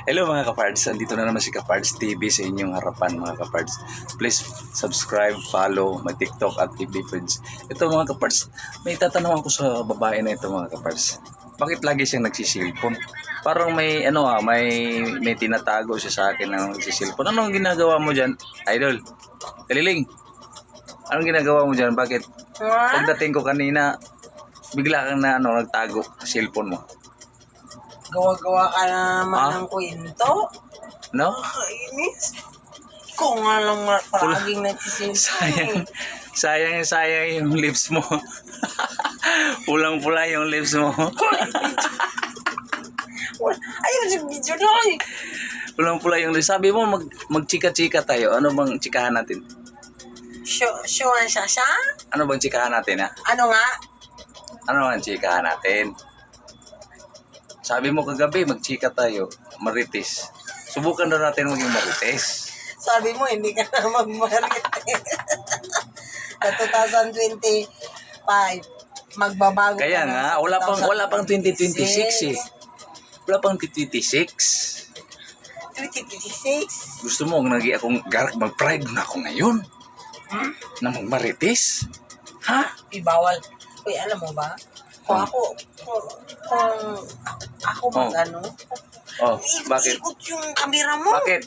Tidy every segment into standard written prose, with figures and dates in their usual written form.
Hello mga kapards, andito na naman si Kapards TV sa inyong harapan mga kapards. Please subscribe, follow my TikTok at FB friends. Ito mga kapards, may tatanong ako sa babae na ito mga kapards. Bakit lagi siyang nagsisilpon? Parang may may tinatago siya sa akin na nagsisilpon. Anong ginagawa mo diyan, idol? Kaliling. Anong ginagawa mo diyan? Bakit pagdating ko kanina bigla kang nagtago sa cellphone mo? Gawa-gawa ka naman ng kwento. No? Nakakainis. Ikaw nga lang palaging nagsisilpon. Sayang yung lips mo. Pulang-pula yung lips mo. Ayun si video na eh. Pulang-pula yung lips. Sabi mo magchika-chika tayo. Ano bang chikahan natin? Showan siya siya? Ano bang chikahan natin ha? Ano nga? Ano bang chikahan natin? Sabi mo kagabi, magchika tayo. Marites. Subukan na natin maging marites. Sabi mo, hindi ka na magmarites. Sa 2025, magbabago Kaya ka nga, na wala pang 2026 eh. Wala pang 2026. 2026? Gusto mo mag-pride na ako ngayon? Na magmarites? Ha? Bawal. Uy, alam mo ba? Kung ako mag-ano, Bakit? ikot yung kamera mo. Bakit?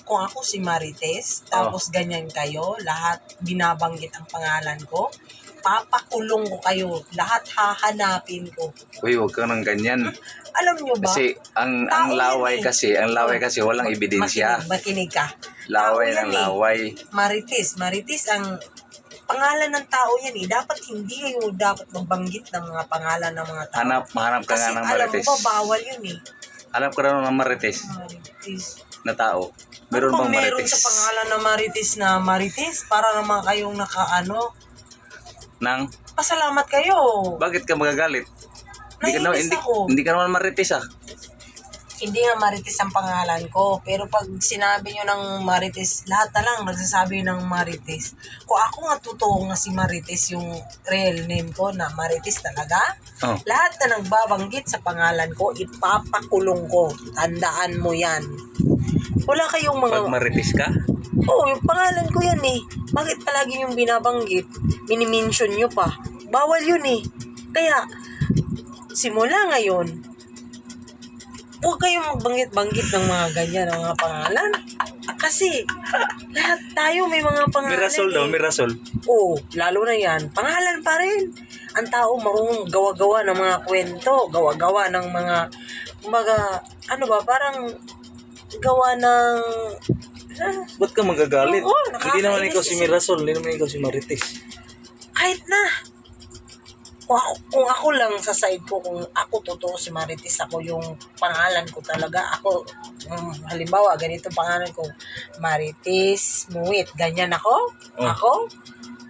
Kung ako si Marites, tapos ganyan kayo, lahat binabanggit ang pangalan ko, papakulong ko kayo, lahat hahanapin ko. Uy, huwag ka nang ganyan. Alam nyo ba? Kasi ang Tao laway yan eh. kasi walang ebidensya. Makinig ka. Laway Tao ng yan eh. laway. Marites ang pangalan ng tao yan eh. Dapat hindi kayo dapat magbanggit ng mga pangalan ng mga tao. Mahanap ka nga ng marites. Kasi alam mo ba, bawal yun eh. Hanap ka rin ng marites Marites. na tao. Meron bang Meron marites? sa pangalan na Marites para naman kayong Nang? pasalamat kayo. Bakit ka magagalit? Naiinis ako. Hindi ka naman marites ah. Hindi nga Marites ang pangalan ko. Pero pag sinabi nyo ng Marites, lahat na lang nagsasabi ng Marites. Kung ako nga totoo nga si Marites yung real name ko na Marites talaga, lahat na nagbabanggit sa pangalan ko, ipapakulong ko. Tandaan mo yan. Wala kayong mga... Pag marites ka? Oo, yung pangalan ko yan eh. Bakit palagi yung binabanggit? Minimension nyo pa. Bawal yun eh. Kaya, simula ngayon, huwag kayong magbanggit-banggit ng mga ganyan, ng mga pangalan. Kasi, lahat tayo may mga pangalan Mirasol daw, Mirasol. Oo, lalo na yan. Pangalan pa rin. Ang tao marunong gawa-gawa ng mga kwento, gawa-gawa ng mga, kumbaga, parang gawa ng... Ba't ka magagalit? Oo, Hindi naman ikaw si nakakainis. Mirasol, hindi naman ikaw si Marites. Kahit na. Kung ako lang sa side ko, kung ako totoo si Marites, ako yung pangalan ko talaga, ako, halimbawa, ganito pangalan ko, Marites Muwit, ganyan ako,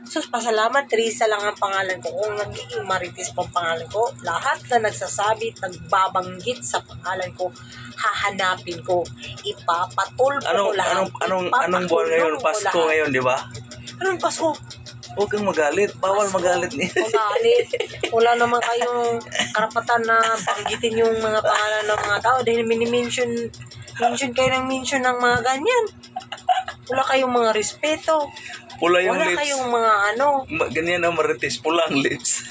sus, pasalamat, Teresa lang ang pangalan ko. Kung nagiging Marites pang pangalan ko, lahat na nagsasabi, nagbabanggit sa pangalan ko, hahanapin ko, ipapatulpo ko lahat. Anong buwan ngayon? Pasko ngayon, di ba? Anong Pasko? Huwag kang magalit. Bawal magalit niya. Magalit. Wala naman kayong karapatan na banggitin yung mga pangalan ng mga tao dahil mention kayo ng mention ng mga ganyan. Wala kayong mga respeto. Pula yung Wala lips. kayong mga Ganyan ang marites. Pula ang lips.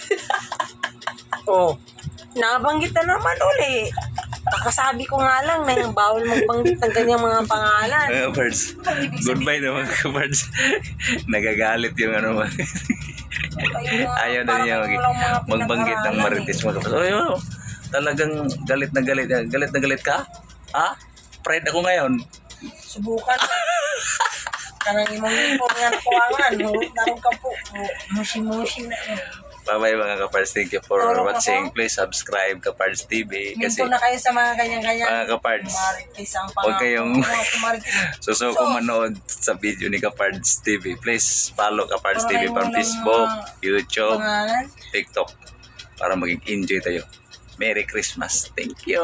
nabanggit na naman uli. Kakasabi ko nga lang na yung bawal magbanggit ng ganyang mga pangalan. Mga kapards. Goodbye na mga kapards. Nagagalit yung ayaw na niya magbanggit ng marites mga kapards. Oh, talagang galit na galit. Galit na galit ka? Ha? Pride ako ngayon. Subukan mo. Kanang imong po nga nakuwangan. Naroon ka po. Mushi-mushi na yun. Bye-bye mga kapards. Thank you for watching. Please subscribe Kapards TV. Kasi Minto na kayo sa mga ganyan-ganyan. mga kapards, Marites ang huwag kayong Marites. susuko manood sa video ni Kapards TV. Please follow Kapards TV from Facebook, YouTube, Pangalan? TikTok para maging enjoy tayo. Merry Christmas. Thank you.